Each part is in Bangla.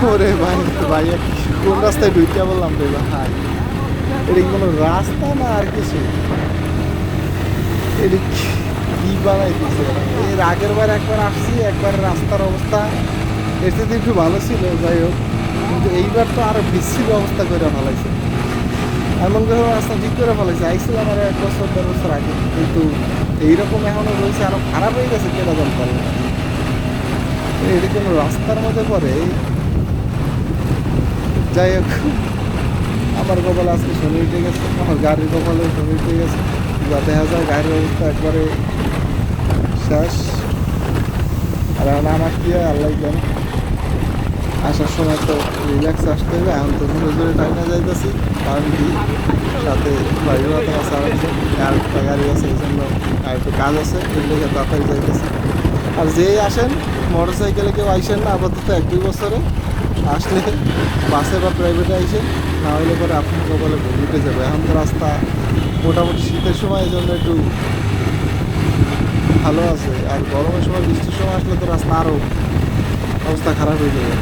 ওরে ভাই ভাই কোন রাস্তায় ঢুকিয়া বললাম রে ভাই, এটা কি কোনো রাস্তা না আর কিছু? এটা কি বানাই দিচ্ছে? এর আগের বার একবার আসছি, একবার রাস্তার অবস্থা এর সাথে একটু ভালো ছিল, যাই হোক। কিন্তু এইবার তো আরো বিশ্রী অবস্থা করে ফেলাইছে, এমন করে রাস্তা ঠিক করে ফেলাইছে। আইসিলাম আর 1 বছর 1.5 বছর আগে, কিন্তু এইরকম এখনো রয়েছে, আরো খারাপ হয়ে গেছে কেটা দল করে। এটা কোনো রাস্তার মধ্যে পড়ে? যাই হোক, আমার কপালে আজকে শনি উঠে গেছে, আমার গাড়ির কপালে শনি উঠে গেছে। যা দেখা যায় গাড়ির অবস্থা একবারে শেষ। আর এখন আমার কি হয় আল্লাহ জানে। আসার সময় তো রিল্যাক্স আসতে হবে, এখন তো জোরে জোরে টাইমে যাইতেছি। কারণ কি, সাথে বাড়ির মতো আছে আর একটা গাড়ি আছে, এই জন্য আর একটু কাজ আছে, এর লেগে তাড়াতাড়ি যাইতেছি। আর যেই আসেন মোটর সাইকেলে কেউ আইসেন না আপাতত 1-2 বছরে। আসলে বাসে বা প্রাইভেটে আইসেন, না হলে পরে আপনার কপালে উঠে যাবে। এখন তো রাস্তা মোটামুটি শীতের সময়, এই জন্য একটু ভালো আছে। আর গরমের সময় বৃষ্টির সময় আসলে তো রাস্তা আরও অবস্থা খারাপ হয়ে যাবে,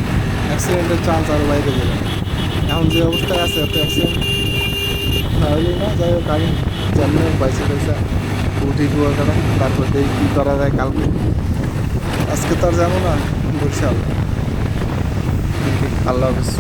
অ্যাক্সিডেন্টের চান্স আরও বাইরে যাবে। এখন যে অবস্থায় আছে এত অ্যাক্সিডেন্ট না হলেই না। যাই হোক, আমি যেমন পয়সা উঠি কুয়াকাটা, তারপর দেখি কী করা যায় কালকে। আজকে তো আর যাবো না বরিশাল। আল্লাহ হাফিজ।